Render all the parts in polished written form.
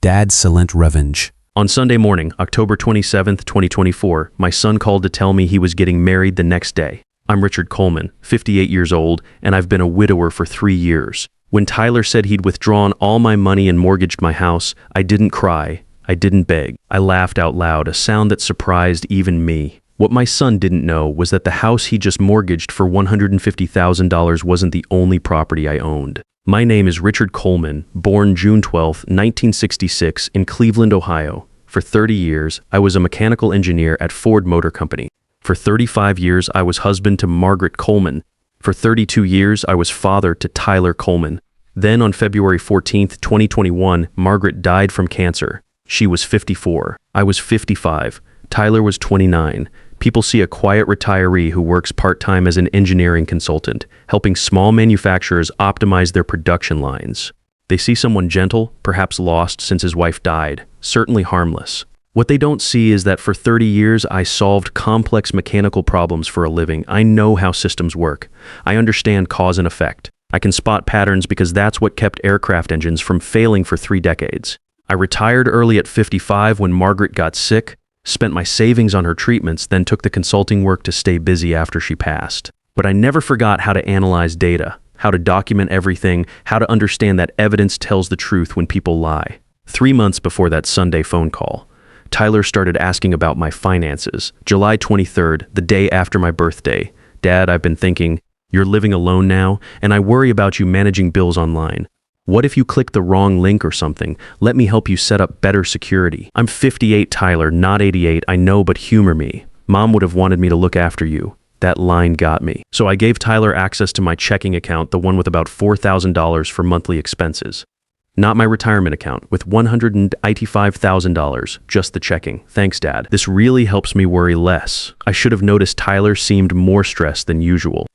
Dad's silent revenge. On Sunday morning, October 27th, 2024, my son called to tell me he was getting married the next day. I'm Richard Coleman, 58 years old, and I've been a widower for 3 years. When Tyler said he'd withdrawn all my money and mortgaged my house, I didn't cry. I didn't beg. I laughed out loud, a sound that surprised even me. What my son didn't know was that the house he just mortgaged for $150,000 wasn't the only property I owned. My name is Richard Coleman, born June 12, 1966, in Cleveland, Ohio. For 30 years, I was a mechanical engineer at Ford Motor Company. For 35 years, I was husband to Margaret Coleman. For 32 years, I was father to Tyler Coleman. Then on February 14, 2021, Margaret died from cancer. She was 54. I was 55. Tyler was 29. People see a quiet retiree who works part-time as an engineering consultant, helping small manufacturers optimize their production lines. They see someone gentle, perhaps lost since his wife died, certainly harmless. What they don't see is that for 30 years, I solved complex mechanical problems for a living. I know how systems work. I understand cause and effect. I can spot patterns because that's what kept aircraft engines from failing for 3 decades. I retired early at 55 when Margaret got sick, spent my savings on her treatments, then took the consulting work to stay busy after she passed. But I never forgot how to analyze data, how to document everything, how to understand that evidence tells the truth when people lie. 3 months before that Sunday phone call, Tyler started asking about my finances. July 23rd, the day after my birthday. Dad, I've been thinking, you're living alone now, and I worry about you managing bills online. What if you click the wrong link or something? Let me help you set up better security. I'm 58, Tyler, not 88, I know, but humor me. Mom would have wanted me to look after you. That line got me. So I gave Tyler access to my checking account, the one with about $4,000 for monthly expenses. Not my retirement account, with $185,000, just the checking. Thanks, Dad. This really helps me worry less. I should have noticed Tyler seemed more stressed than usual.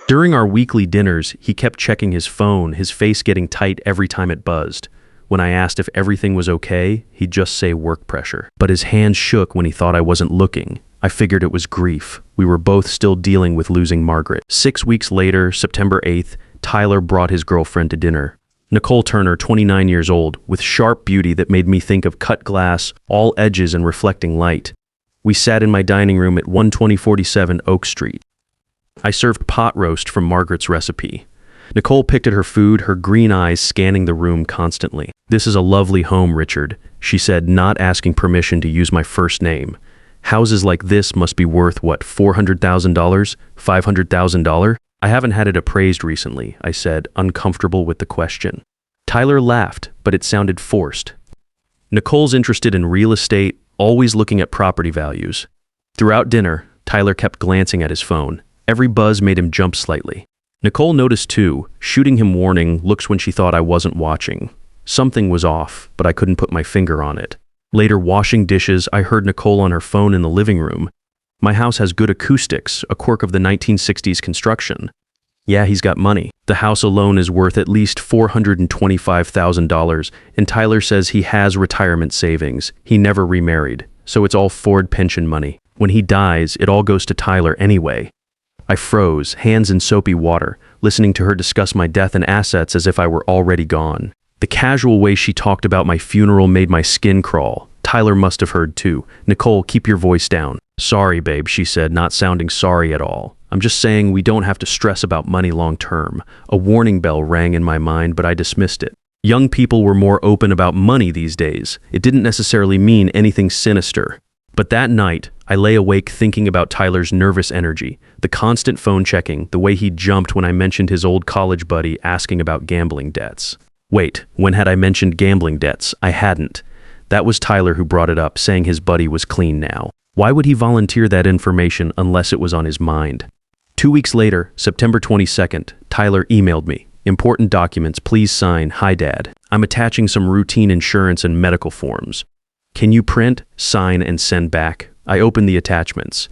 During our weekly dinners, he kept checking his phone, his face getting tight every time it buzzed. When I asked if everything was okay, he'd just say work pressure. But his hands shook when he thought I wasn't looking. I figured it was grief. We were both still dealing with losing Margaret. 6 weeks later, September 8th, Tyler brought his girlfriend to dinner. Nicole Turner, 29 years old, with sharp beauty that made me think of cut glass, all edges and reflecting light. We sat in my dining room at 12047 Oak Street. I served pot roast from Margaret's recipe. Nicole picked at her food, her green eyes scanning the room constantly. This is a lovely home, Richard, she said, not asking permission to use my first name. Houses like this must be worth, what, $400,000? $500,000? I haven't had it appraised recently, I said, uncomfortable with the question. Tyler laughed, but it sounded forced. Nicole's interested in real estate, always looking at property values. Throughout dinner, Tyler kept glancing at his phone. Every buzz made him jump slightly. Nicole noticed too, shooting him warning looks when she thought I wasn't watching. Something was off, but I couldn't put my finger on it. Later, washing dishes, I heard Nicole on her phone in the living room. My house has good acoustics, a quirk of the 1960s construction. Yeah, he's got money. The house alone is worth at least $425,000, and Tyler says he has retirement savings. He never remarried, so it's all Ford pension money. When he dies, it all goes to Tyler anyway. I froze, hands in soapy water, listening to her discuss my death and assets as if I were already gone. The casual way she talked about my funeral made my skin crawl. Tyler must have heard too. Nicole, keep your voice down. Sorry, babe, she said, not sounding sorry at all. I'm just saying we don't have to stress about money long term. A warning bell rang in my mind, but I dismissed it. Young people were more open about money these days. It didn't necessarily mean anything sinister. But that night, I lay awake thinking about Tyler's nervous energy, the constant phone checking, the way he jumped when I mentioned his old college buddy asking about gambling debts. Wait, when had I mentioned gambling debts? I hadn't. That was Tyler who brought it up, saying his buddy was clean now. Why would he volunteer that information unless it was on his mind? 2 weeks later, September 22nd, Tyler emailed me. Important documents, please sign. Hi, Dad. I'm attaching some routine insurance and medical forms. Can you print, sign, and send back? I opened the attachments.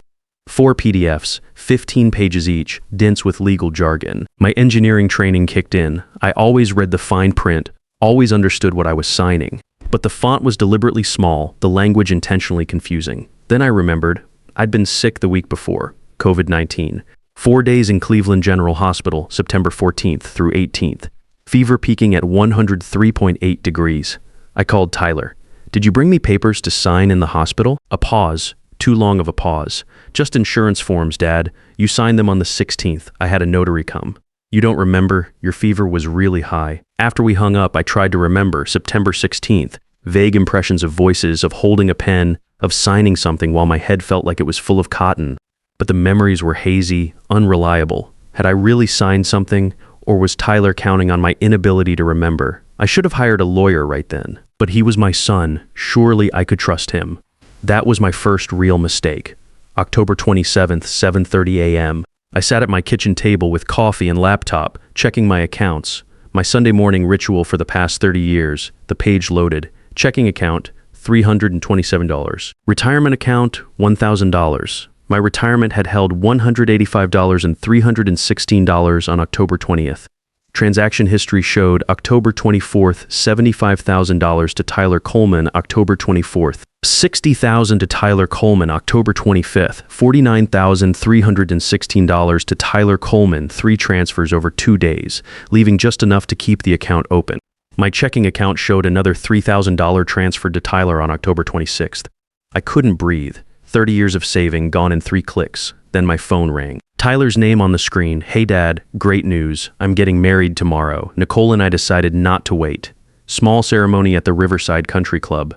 4 PDFs, 15 pages each, dense with legal jargon. My engineering training kicked in. I always read the fine print, always understood what I was signing. But the font was deliberately small, the language intentionally confusing. Then I remembered, I'd been sick the week before, COVID-19. 4 days in Cleveland General Hospital, September 14th through 18th. Fever peaking at 103.8 degrees. I called Tyler. Did you bring me papers to sign in the hospital? A pause. Too long of a pause. Just insurance forms, Dad. You signed them on the 16th. I had a notary come. You don't remember? Your fever was really high. After we hung up, I tried to remember September 16th. Vague impressions of voices, of holding a pen, of signing something while my head felt like it was full of cotton. But the memories were hazy, unreliable. Had I really signed something, or was Tyler counting on my inability to remember? I should have hired a lawyer right then. But he was my son. Surely I could trust him. That was my first real mistake. October 27th, 7:30 a.m. I sat at my kitchen table with coffee and laptop, checking my accounts. My Sunday morning ritual for the past 30 years. The page loaded. Checking account, $327. Retirement account, $1,000. My retirement had held $185 and $316 on October 20th. Transaction history showed October 24th, $75,000 to Tyler Coleman, October 24th. $60,000 to Tyler Coleman, October 25th. $49,316 to Tyler Coleman, 3 transfers over 2 days, leaving just enough to keep the account open. My checking account showed another $3,000 transferred to Tyler on October 26th. I couldn't breathe. 30 years of saving gone in 3 clicks. Then my phone rang. Tyler's name on the screen. Hey Dad, great news. I'm getting married tomorrow. Nicole and I decided not to wait. Small ceremony at the Riverside Country Club.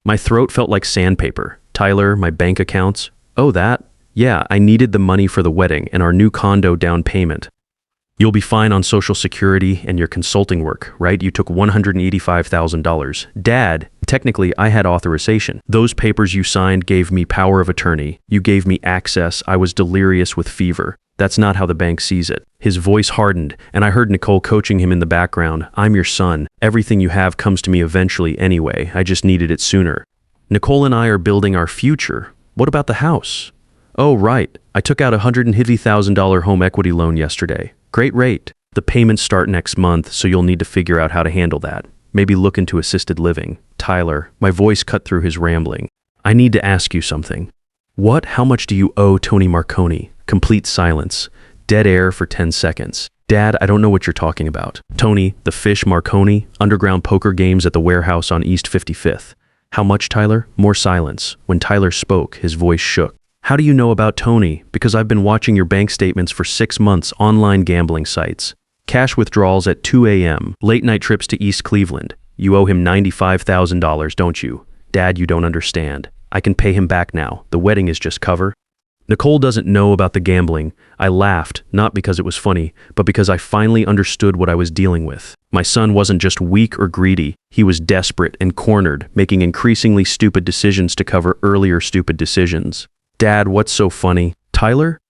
My throat felt like sandpaper. Tyler, my bank accounts. Oh, that? Yeah, I needed the money for the wedding and our new condo down payment. You'll be fine on Social Security and your consulting work, right? You took $185,000. Dad, technically I had authorization. Those papers you signed gave me power of attorney. You gave me access. I was delirious with fever. That's not how the bank sees it. His voice hardened, and I heard Nicole coaching him in the background. I'm your son. Everything you have comes to me eventually anyway. I just needed it sooner. Nicole and I are building our future. What about the house? Oh, right. I took out a $150,000 home equity loan yesterday. Great rate. The payments start next month, so you'll need to figure out how to handle that. Maybe look into assisted living. Tyler, my voice cut through his rambling. I need to ask you something. What? How much do you owe Tony Marconi? Complete silence. Dead air for 10 seconds. Dad, I don't know what you're talking about. Tony, the fish Marconi, underground poker games at the warehouse on East 55th. How much, Tyler? More silence. When Tyler spoke, his voice shook. How do you know about Tony? Because I've been watching your bank statements for 6 months, online gambling sites. Cash withdrawals at 2 a.m., late night trips to East Cleveland. You owe him $95,000, don't you? Dad, you don't understand. I can pay him back now. The wedding is just cover. Nicole doesn't know about the gambling. I laughed, not because it was funny, but because I finally understood what I was dealing with. My son wasn't just weak or greedy. He was desperate and cornered, making increasingly stupid decisions to cover earlier stupid decisions. Dad, what's so funny? Tyler,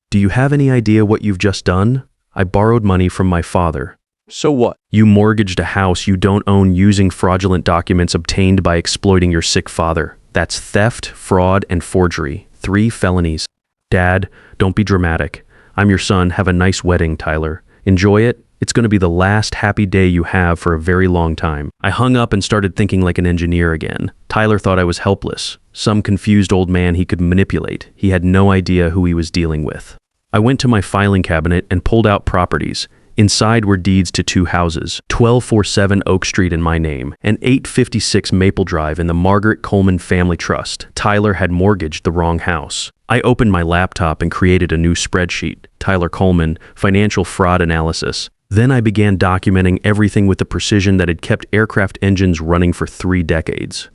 do you have any idea what you've just done? I borrowed money from my father. So what? You mortgaged a house you don't own using fraudulent documents obtained by exploiting your sick father. That's theft, fraud, and forgery. 3 felonies. Dad, don't be dramatic. I'm your son. Have a nice wedding, Tyler. Enjoy it. It's going to be the last happy day you have for a very long time. I hung up and started thinking like an engineer again. Tyler thought I was helpless. Some confused old man he could manipulate. He had no idea who he was dealing with. I went to my filing cabinet and pulled out properties. Inside were deeds to 2 houses, 1247 Oak Street in my name, and 856 Maple Drive in the Margaret Coleman Family Trust. Tyler had mortgaged the wrong house. I opened my laptop and created a new spreadsheet, Tyler Coleman, Financial Fraud Analysis. Then I began documenting everything with the precision that had kept aircraft engines running for 3 decades.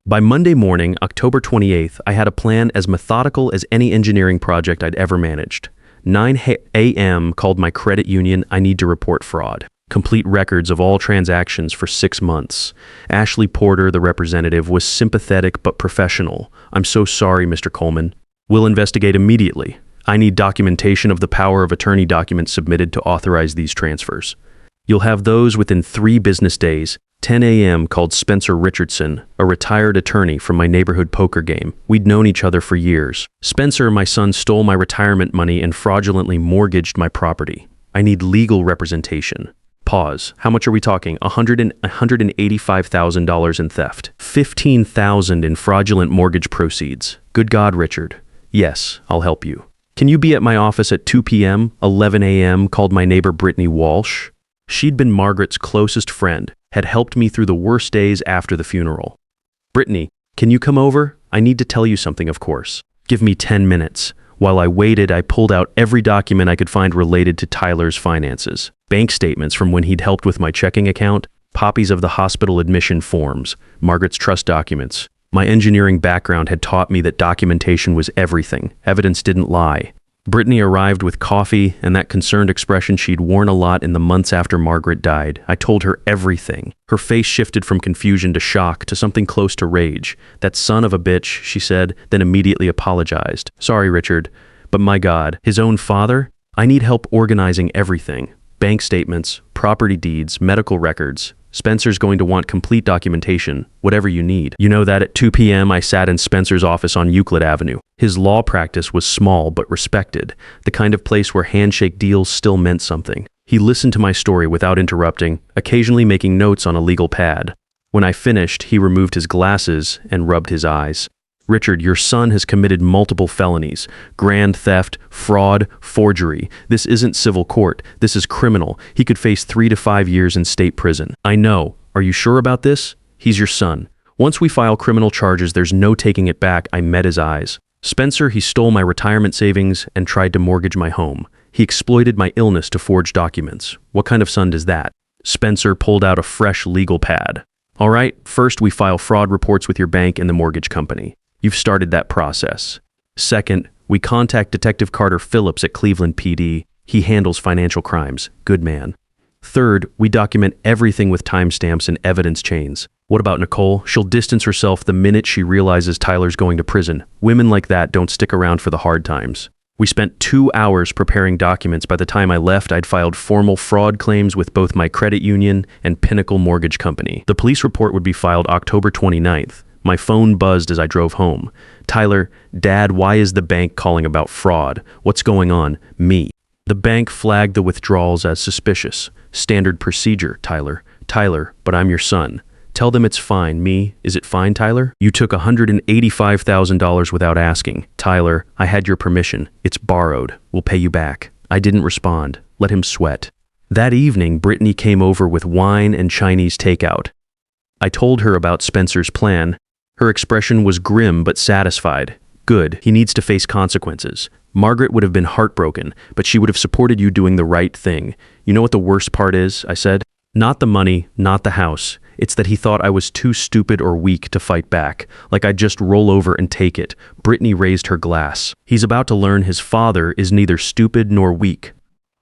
By Monday morning, October 28th, I had a plan as methodical as any engineering project I'd ever managed. 9 a.m. called my credit union. I need to report fraud. Complete records of all transactions for 6 months. Ashley Porter, the representative, was sympathetic but professional. I'm so sorry, Mr. Coleman. We'll investigate immediately. I need documentation of the power of attorney documents submitted to authorize these transfers. You'll have those within 3 business days. 10 a.m. called Spencer Richardson, a retired attorney from my neighborhood poker game. We'd known each other for years. Spencer, my son, stole my retirement money and fraudulently mortgaged my property. I need legal representation. Pause. How much are we talking? $185,000 in theft. $15,000 in fraudulent mortgage proceeds. Good God, Richard. Yes, I'll help you. Can you be at my office at 2 p.m.? 11 a.m. called my neighbor Brittany Walsh. She'd been Margaret's closest friend. had helped me through the worst days after the funeral. Brittany, can you come over? I need to tell you something, of course. Give me 10 minutes. While I waited, I pulled out every document I could find related to Tyler's finances. Bank statements from when he'd helped with my checking account, copies of the hospital admission forms, Margaret's trust documents. My engineering background had taught me that documentation was everything. Evidence didn't lie. Brittany arrived with coffee and that concerned expression she'd worn a lot in the months after Margaret died. I told her everything. Her face shifted from confusion to shock to something close to rage. "That son of a bitch," she said, then immediately apologized. "Sorry, Richard, but my God, his own father? I need help organizing everything. Bank statements, property deeds, medical records. Spencer's going to want complete documentation, whatever you need." You know that at 2 p.m. I sat in Spencer's office on Euclid Avenue. His law practice was small but respected, the kind of place where handshake deals still meant something. He listened to my story without interrupting, occasionally making notes on a legal pad. When I finished, he removed his glasses and rubbed his eyes. "Richard, your son has committed multiple felonies. Grand theft, fraud, forgery. This isn't civil court. This is criminal. He could face 3 to 5 years in state prison." "I know. Are you sure about this? He's your son. Once we file criminal charges, there's no taking it back." I met his eyes. "Spencer, he stole my retirement savings and tried to mortgage my home. He exploited my illness to forge documents. What kind of son does that?" Spencer pulled out a fresh legal pad. "All right, first we file fraud reports with your bank and the mortgage company. You've started that process. Second, we contact Detective Carter Phillips at Cleveland PD. He handles financial crimes. Good man. Third, we document everything with timestamps and evidence chains. What about Nicole? She'll distance herself the minute she realizes Tyler's going to prison. Women like that don't stick around for the hard times. We spent 2 hours preparing documents. By the time I left, I'd filed formal fraud claims with both my credit union and Pinnacle Mortgage Company. The police report would be filed October 29th. My phone buzzed as I drove home. "Tyler, Dad, why is the bank calling about fraud? What's going on?" "Me." "The bank flagged the withdrawals as suspicious. Standard procedure, Tyler." "Tyler, but I'm your son. Tell them it's fine." "Me? Is it fine, Tyler? You took $185,000 without asking." "Tyler, I had your permission. It's borrowed. We'll pay you back." I didn't respond. Let him sweat. That evening, Brittany came over with wine and Chinese takeout. I told her about Spencer's plan. Her expression was grim but satisfied. "Good, he needs to face consequences." Margaret would have been heartbroken, but she would have supported you doing the right thing. "You know what the worst part is?" I said. "Not the money, not the house. It's that he thought I was too stupid or weak to fight back, like I'd just roll over and take it." Brittany raised her glass. "He's about to learn his father is neither stupid nor weak."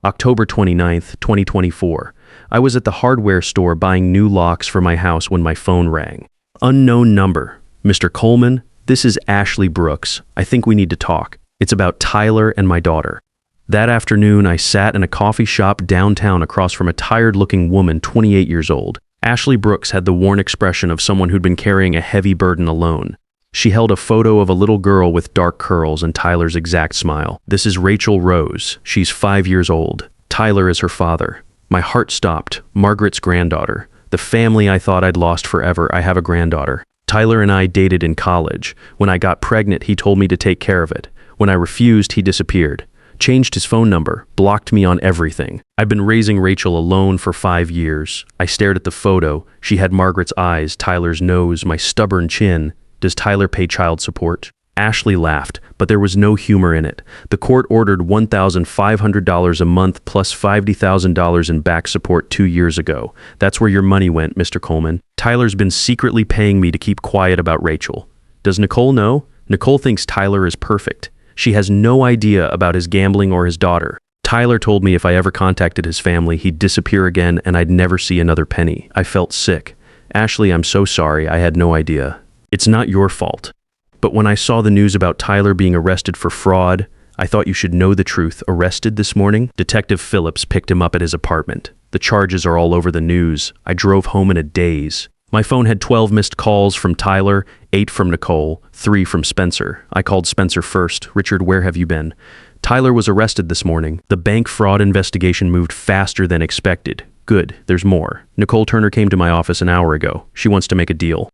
October 29th, 2024. I was at the hardware store buying new locks for my house when my phone rang. Unknown number. "Mr. Coleman, this is Ashley Brooks. I think we need to talk. It's about Tyler and my daughter." That afternoon, I sat in a coffee shop downtown across from a tired-looking woman 28 years old. Ashley Brooks had the worn expression of someone who'd been carrying a heavy burden alone. She held a photo of a little girl with dark curls and Tyler's exact smile. "This is Rachel Rose. She's 5 years old. Tyler is her father." My heart stopped. Margaret's granddaughter. The family I thought I'd lost forever. I have a granddaughter. Tyler and I dated in college. When I got pregnant, he told me to take care of it. When I refused, he disappeared. Changed his phone number, blocked me on everything. I've been raising Rachel alone for 5 years. I stared at the photo. She had Margaret's eyes, Tyler's nose, my stubborn chin. "Does Tyler pay child support?" Ashley laughed, but there was no humor in it. "The court ordered $1,500 a month plus $50,000 in back support 2 years ago. That's where your money went, Mr. Coleman. Tyler's been secretly paying me to keep quiet about Rachel. Does Nicole know? Nicole thinks Tyler is perfect. She has no idea about his gambling or his daughter. Tyler told me if I ever contacted his family, he'd disappear again and I'd never see another penny. I felt sick. Ashley, I'm so sorry. I had no idea. It's not your fault. But when I saw the news about Tyler being arrested for fraud, I thought you should know the truth. Arrested this morning? Detective Phillips picked him up at his apartment. The charges are all over the news. I drove home in a daze. My phone had 12 missed calls from Tyler, 8 from Nicole, 3 from Spencer. I called Spencer first. "Richard, where have you been?" "Tyler was arrested this morning. The bank fraud investigation moved faster than expected." "Good, there's more. Nicole Turner came to my office an hour ago. She wants to make a deal.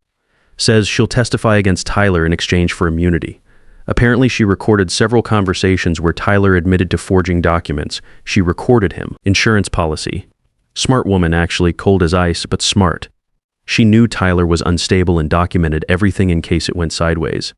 Says she'll testify against Tyler in exchange for immunity. Apparently she recorded several conversations where Tyler admitted to forging documents. She recorded him. Insurance policy. Smart woman, actually, cold as ice, but smart. She knew Tyler was unstable and documented everything in case it went sideways.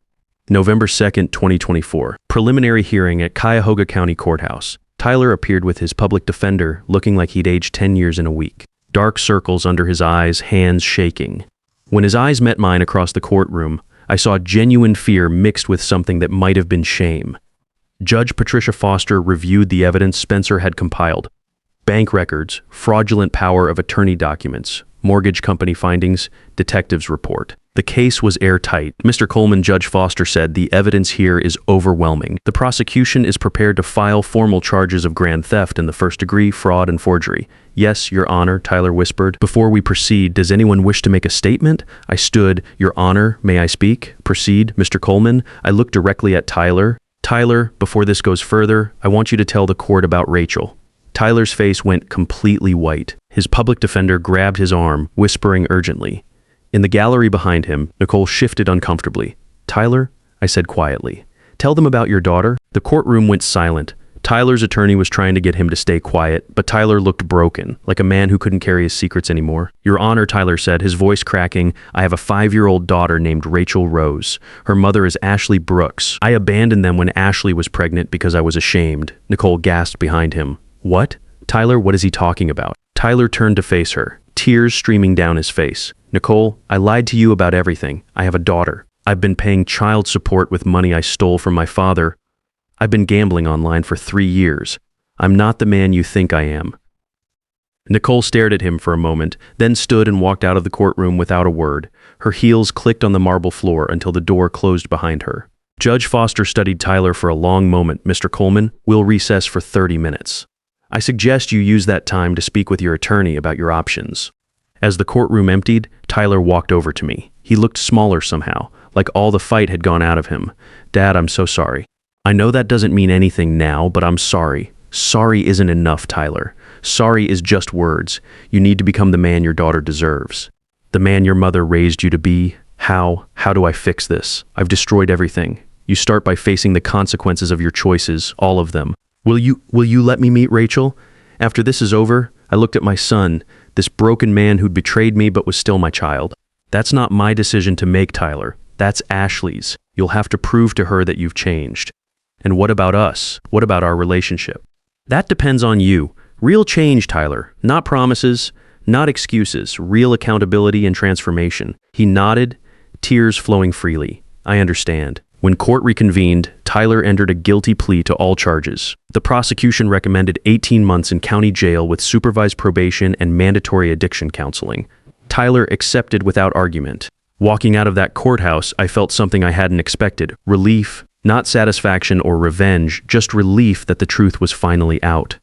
November 2nd, 2024. Preliminary hearing at Cuyahoga County Courthouse. Tyler appeared with his public defender, looking like he'd aged 10 years in a week. Dark circles under his eyes, hands shaking. When his eyes met mine across the courtroom, I saw genuine fear mixed with something that might have been shame. Judge Patricia Foster reviewed the evidence Spencer had compiled. Bank records, fraudulent power of attorney documents, mortgage company findings, detective's report. The case was airtight. Mr. Coleman, Judge Foster said, the evidence here is overwhelming. The prosecution is prepared to file formal charges of grand theft in the first degree, fraud, and forgery. Yes, Your Honor, Tyler whispered. Before we proceed, does anyone wish to make a statement? I stood. Your Honor, may I speak? Proceed, Mr. Coleman. I looked directly at Tyler. Tyler, before this goes further, I want you to tell the court about Rachel. Tyler's face went completely white. His public defender grabbed his arm, whispering urgently. In the gallery behind him, Nicole shifted uncomfortably. Tyler, I said quietly, tell them about your daughter. The courtroom went silent. Tyler's attorney was trying to get him to stay quiet, but Tyler looked broken, like a man who couldn't carry his secrets anymore. Your Honor, Tyler said, his voice cracking, I have a 5-year-old daughter named Rachel Rose. Her mother is Ashley Brooks. I abandoned them when Ashley was pregnant because I was ashamed. Nicole gasped behind him. What? Tyler, what is he talking about? Tyler turned to face her, tears streaming down his face. Nicole, I lied to you about everything. I have a daughter. I've been paying child support with money I stole from my father. I've been gambling online for 3 years. I'm not the man you think I am. Nicole stared at him for a moment, then stood and walked out of the courtroom without a word. Her heels clicked on the marble floor until the door closed behind her. Judge Foster studied Tyler for a long moment. Mr. Coleman, we'll recess for 30 minutes. I suggest you use that time to speak with your attorney about your options. As the courtroom emptied, Tyler walked over to me. He looked smaller somehow, like all the fight had gone out of him. Dad, I'm so sorry. I know that doesn't mean anything now, but I'm sorry. Sorry isn't enough, Tyler. Sorry is just words. You need to become the man your daughter deserves. The man your mother raised you to be. How do I fix this? I've destroyed everything. You start by facing the consequences of your choices, all of them. Will you let me meet Rachel? After this is over, I looked at my son, this broken man who'd betrayed me but was still my child. That's not my decision to make, Tyler. That's Ashley's. You'll have to prove to her that you've changed. And what about us? What about our relationship? That depends on you. Real change, Tyler. Not promises, not excuses. Real accountability and transformation. He nodded, tears flowing freely. I understand. When court reconvened, Tyler entered a guilty plea to all charges. The prosecution recommended 18 months in county jail with supervised probation and mandatory addiction counseling. Tyler accepted without argument. Walking out of that courthouse, I felt something I hadn't expected. Relief, not satisfaction or revenge, just relief that the truth was finally out.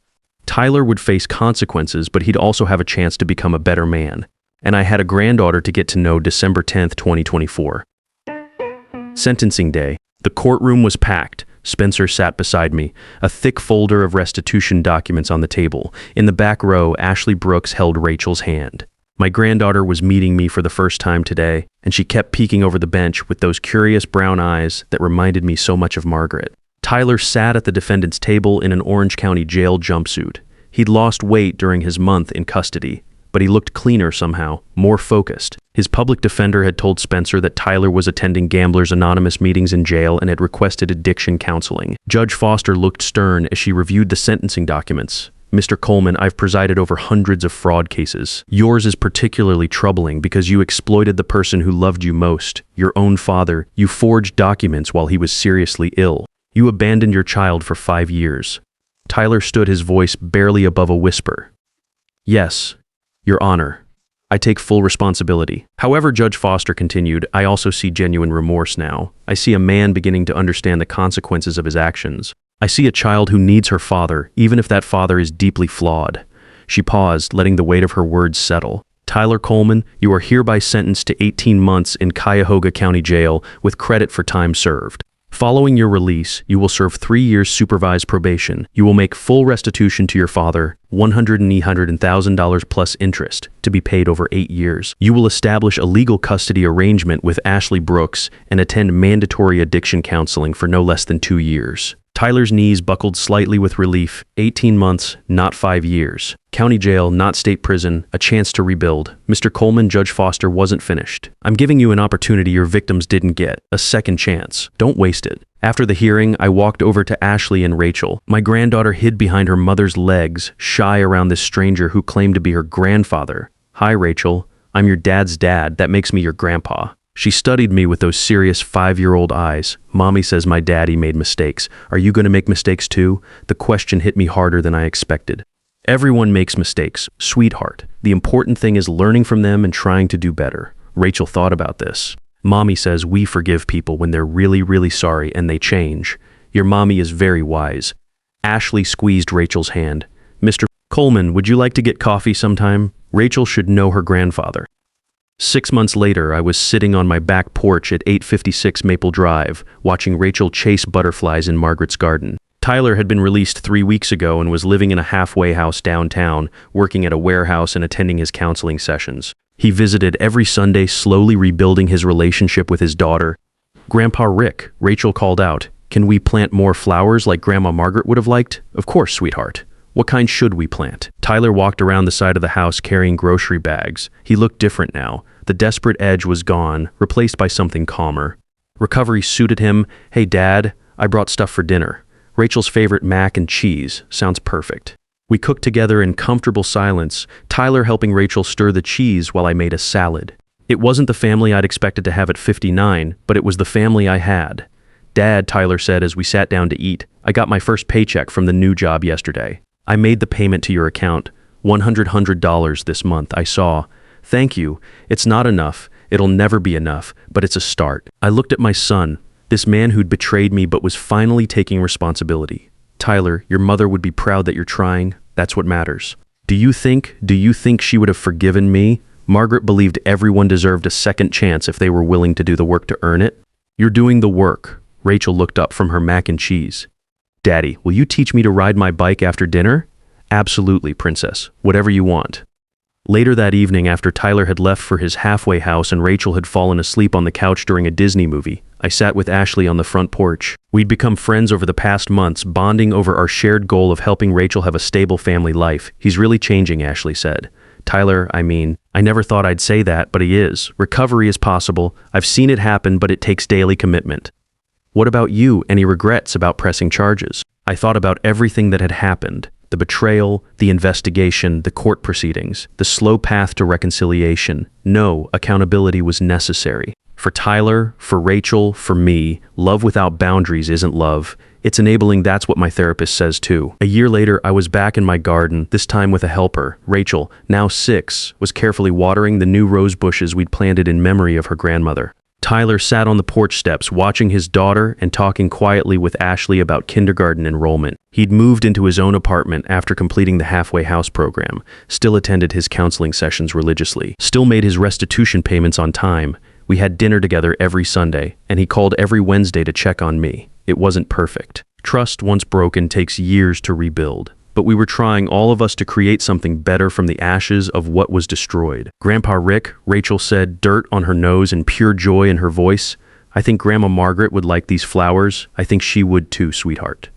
Tyler would face consequences, but he'd also have a chance to become a better man. And I had a granddaughter to get to know December 10th, 2024. Sentencing day. The courtroom was packed. Spencer sat beside me, a thick folder of restitution documents on the table. In the back row, Ashley Brooks held Rachel's hand. My granddaughter was meeting me for the first time today, and she kept peeking over the bench with those curious brown eyes that reminded me so much of Margaret. Tyler sat at the defendant's table in an Orange County jail jumpsuit. He'd lost weight during his month in custody, but he looked cleaner somehow, more focused. His public defender had told Spencer that Tyler was attending Gamblers Anonymous meetings in jail and had requested addiction counseling. Judge Foster looked stern as she reviewed the sentencing documents. Mr. Coleman, I've presided over hundreds of fraud cases. Yours is particularly troubling because you exploited the person who loved you most, your own father. You forged documents while he was seriously ill. You abandoned your child for 5 years. Tyler stood, his voice barely above a whisper. Yes, Your Honor. I take full responsibility. However, Judge Foster continued, I also see genuine remorse now. I see a man beginning to understand the consequences of his actions. I see a child who needs her father, even if that father is deeply flawed. She paused, letting the weight of her words settle. Tyler Coleman, you are hereby sentenced to 18 months in Cuyahoga County Jail with credit for time served. Following your release, you will serve 3 years supervised probation. You will make full restitution to your father, $100,000 plus interest, to be paid over 8 years. You will establish a legal custody arrangement with Ashley Brooks and attend mandatory addiction counseling for no less than 2 years. Tyler's knees buckled slightly with relief. 18 months, not 5 years. County jail, not state prison, a chance to rebuild. Mr. Coleman, Judge Foster wasn't finished. I'm giving you an opportunity your victims didn't get, a second chance. Don't waste it. After the hearing, I walked over to Ashley and Rachel. My granddaughter hid behind her mother's legs, shy around this stranger who claimed to be her grandfather. Hi, Rachel. I'm your dad's dad. That makes me your grandpa. She studied me with those serious 5-year-old eyes. Mommy says my daddy made mistakes. Are you going to make mistakes too? The question hit me harder than I expected. Everyone makes mistakes, sweetheart. The important thing is learning from them and trying to do better. Rachel thought about this. Mommy says we forgive people when they're really, really sorry and they change. Your mommy is very wise. Ashley squeezed Rachel's hand. Mr. Coleman, would you like to get coffee sometime? Rachel should know her grandfather. 6 months later, I was sitting on my back porch at 856 Maple Drive, watching Rachel chase butterflies in Margaret's garden. Tyler had been released 3 weeks ago and was living in a halfway house downtown, working at a warehouse and attending his counseling sessions. He visited every Sunday, slowly rebuilding his relationship with his daughter. Grandpa Rick, Rachel called out, "Can we plant more flowers like Grandma Margaret would have liked?" "Of course, sweetheart." "What kind should we plant?" Tyler walked around the side of the house carrying grocery bags. He looked different now. The desperate edge was gone, replaced by something calmer. Recovery suited him. "Hey, Dad, I brought stuff for dinner. Rachel's favorite mac and cheese. Sounds perfect." We cooked together in comfortable silence, Tyler helping Rachel stir the cheese while I made a salad. It wasn't the family I'd expected to have at 59, but it was the family I had. "Dad," Tyler said as we sat down to eat, "I got my first paycheck from the new job yesterday. I made the payment to your account. $100 this month, I saw. Thank you. It's not enough. It'll never be enough, but it's a start." I looked at my son, this man who'd betrayed me but was finally taking responsibility. "Tyler, your mother would be proud that you're trying. That's what matters." Do you think she would have forgiven me? Margaret believed everyone deserved a second chance if they were willing to do the work to earn it. "You're doing the work." Rachel looked up from her mac and cheese. "Daddy, will you teach me to ride my bike after dinner?" "Absolutely, princess. Whatever you want." Later that evening, after Tyler had left for his halfway house and Rachel had fallen asleep on the couch during a Disney movie, I sat with Ashley on the front porch. We'd become friends over the past months, bonding over our shared goal of helping Rachel have a stable family life. "He's really changing," Ashley said. "Tyler, I never thought I'd say that, but he is. Recovery is possible. I've seen it happen, but it takes daily commitment." "What about you? Any regrets about pressing charges?" I thought about everything that had happened. The betrayal, the investigation, the court proceedings, the slow path to reconciliation. No, accountability was necessary. For Tyler, for Rachel, for me, love without boundaries isn't love. It's enabling. That's what my therapist says too. A year later, I was back in my garden, this time with a helper. Rachel, now 6, was carefully watering the new rose bushes we'd planted in memory of her grandmother. Tyler sat on the porch steps watching his daughter and talking quietly with Ashley about kindergarten enrollment. He'd moved into his own apartment after completing the halfway house program, still attended his counseling sessions religiously, still made his restitution payments on time. We had dinner together every Sunday, and he called every Wednesday to check on me. It wasn't perfect. Trust, once broken, takes years to rebuild. But we were trying, all of us, to create something better from the ashes of what was destroyed. Grandpa Rick, Rachel said, dirt on her nose and pure joy in her voice. "I think Grandma Margaret would like these flowers. I think she would too, sweetheart.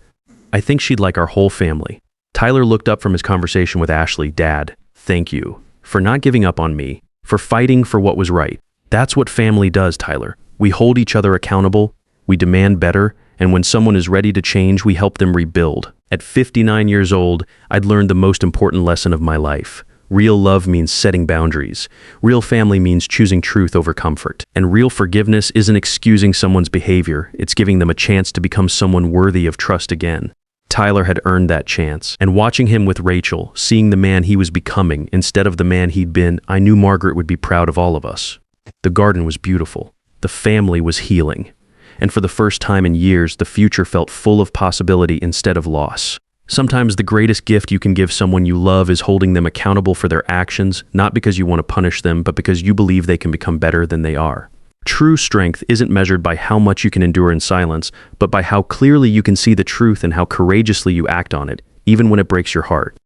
I think she'd like our whole family." Tyler looked up from his conversation with Ashley. "Dad, thank you for not giving up on me, for fighting for what was right. That's what family does, Tyler. We hold each other accountable, we demand better, and when someone is ready to change, we help them rebuild." At 59 years old, I'd learned the most important lesson of my life. Real love means setting boundaries. Real family means choosing truth over comfort. And real forgiveness isn't excusing someone's behavior, it's giving them a chance to become someone worthy of trust again. Tyler had earned that chance. And watching him with Rachel, seeing the man he was becoming instead of the man he'd been, I knew Margaret would be proud of all of us. The garden was beautiful. The family was healing. And for the first time in years, the future felt full of possibility instead of loss. Sometimes the greatest gift you can give someone you love is holding them accountable for their actions, not because you want to punish them, but because you believe they can become better than they are. True strength isn't measured by how much you can endure in silence, but by how clearly you can see the truth and how courageously you act on it, even when it breaks your heart.